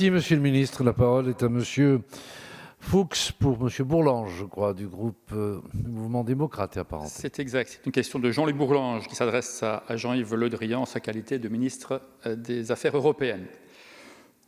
Merci, Monsieur le Ministre. La parole est à Monsieur Fuchs pour Monsieur Bourlange, je crois, du groupe Mouvement démocrate et apparenté. C'est exact. C'est une question de Jean-Luc Bourlange qui s'adresse à Jean-Yves Le Drian en sa qualité de ministre des Affaires européennes.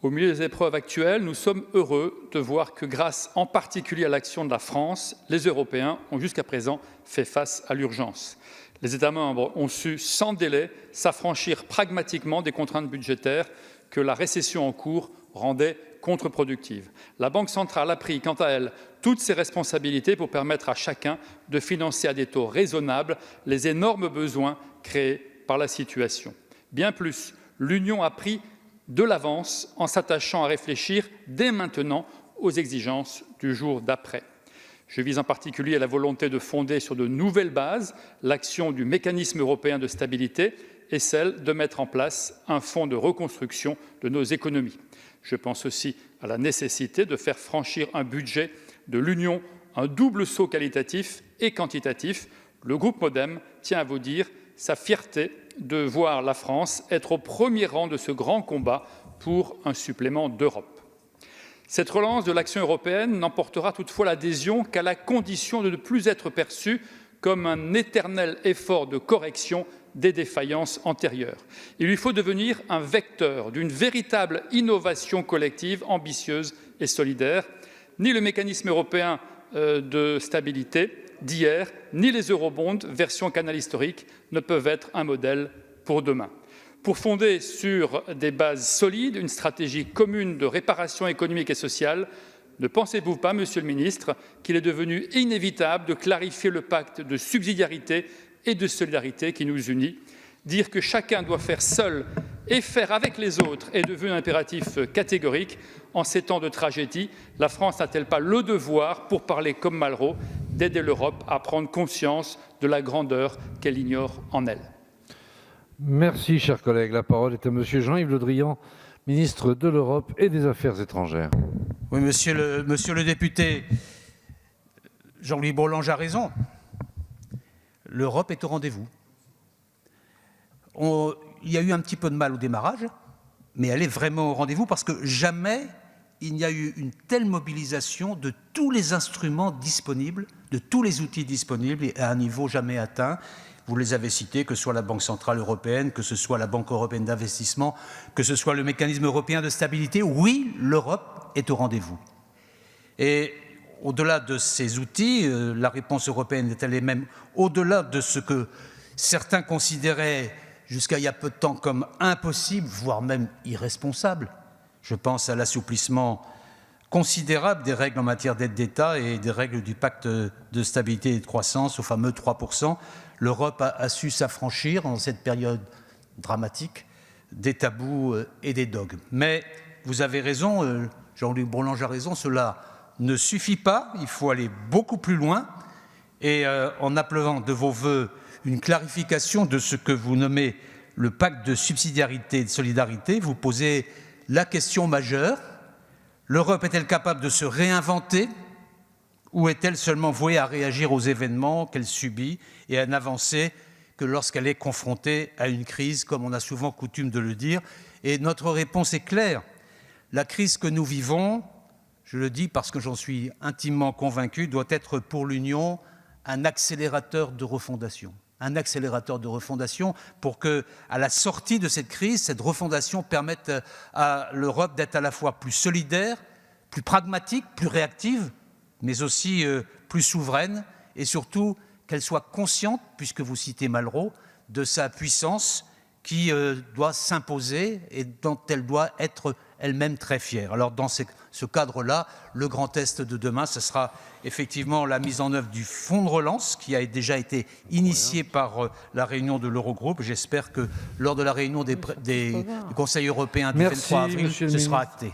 Au milieu des épreuves actuelles, nous sommes heureux de voir que grâce en particulier à l'action de la France, les Européens ont jusqu'à présent fait face à l'urgence. Les États membres ont su, sans délai, s'affranchir pragmatiquement des contraintes budgétaires que la récession en cours rendait contre-productive. La Banque centrale a pris, quant à elle, toutes ses responsabilités pour permettre à chacun de financer à des taux raisonnables les énormes besoins créés par la situation. Bien plus, l'Union a pris de l'avance en s'attachant à réfléchir dès maintenant aux exigences du jour d'après. Je vise en particulier la volonté de fonder sur de nouvelles bases l'action du mécanisme européen de stabilité et celle de mettre en place un fonds de reconstruction de nos économies. Je pense aussi à la nécessité de faire franchir un budget de l'Union un double saut qualitatif et quantitatif. Le groupe MoDem tient à vous dire sa fierté de voir la France être au premier rang de ce grand combat pour un supplément d'Europe. Cette relance de l'action européenne n'emportera toutefois l'adhésion qu'à la condition de ne plus être perçue comme un éternel effort de correction des défaillances antérieures. Il lui faut devenir un vecteur d'une véritable innovation collective ambitieuse et solidaire. Ni le mécanisme européen de stabilité d'hier, ni les eurobonds version canal historique ne peuvent être un modèle pour demain. Pour fonder sur des bases solides une stratégie commune de réparation économique et sociale, ne pensez-vous pas, Monsieur le Ministre, qu'il est devenu inévitable de clarifier le pacte de subsidiarité et de solidarité qui nous unit? Dire que chacun doit faire seul et faire avec les autres est devenu un impératif catégorique. En ces temps de tragédie, la France n'a-t-elle pas le devoir, pour parler comme Malraux, d'aider l'Europe à prendre conscience de la grandeur qu'elle ignore en elle? Merci, chers collègues. La parole est à Monsieur Jean-Yves Le Drian, ministre de l'Europe et des Affaires étrangères. Oui, monsieur le député, Jean-Louis Bourlange a raison. L'Europe est au rendez-vous. Il y a eu un petit peu de mal au démarrage, mais elle est vraiment au rendez-vous parce que jamais il n'y a eu une telle mobilisation de tous les instruments disponibles, de tous les outils disponibles et à un niveau jamais atteint. Vous les avez cités, que ce soit la Banque centrale européenne, que ce soit la Banque européenne d'investissement, que ce soit le mécanisme européen de stabilité. Oui, l'Europe est au rendez-vous. Et au-delà de ces outils, la réponse européenne est elle-même au-delà de ce que certains considéraient jusqu'à il y a peu de temps comme impossible, voire même irresponsable. Je pense à l'assouplissement considérable des règles en matière d'aide d'État et des règles du pacte de stabilité et de croissance, au fameux 3%. L'Europe a su s'affranchir dans cette période dramatique des tabous et des dogmes. Mais vous avez raison, Jean-Luc Bourlange a raison, cela ne suffit pas, il faut aller beaucoup plus loin. Et en appelant de vos vœux une clarification de ce que vous nommez le pacte de subsidiarité et de solidarité, vous posez la question majeure. L'Europe est-elle capable de se réinventer ou est-elle seulement vouée à réagir aux événements qu'elle subit et à n'avancer que lorsqu'elle est confrontée à une crise, comme on a souvent coutume de le dire? Et notre réponse est claire. La crise que nous vivons, je le dis parce que j'en suis intimement convaincu, doit être pour l'Union un accélérateur de refondation. Un accélérateur de refondation pour que, à la sortie de cette crise, cette refondation permette à l'Europe d'être à la fois plus solidaire, plus pragmatique, plus réactive, mais aussi plus souveraine et surtout qu'elle soit consciente, puisque vous citez Malraux, de sa puissance qui doit s'imposer et dont elle doit être elle-même très fière. Alors dans ce cadre-là, le grand test de demain, ce sera effectivement la mise en œuvre du fonds de relance qui a déjà été initié par la réunion de l'Eurogroupe. J'espère que lors de la réunion du Conseil européen du 23 avril, ce sera acté.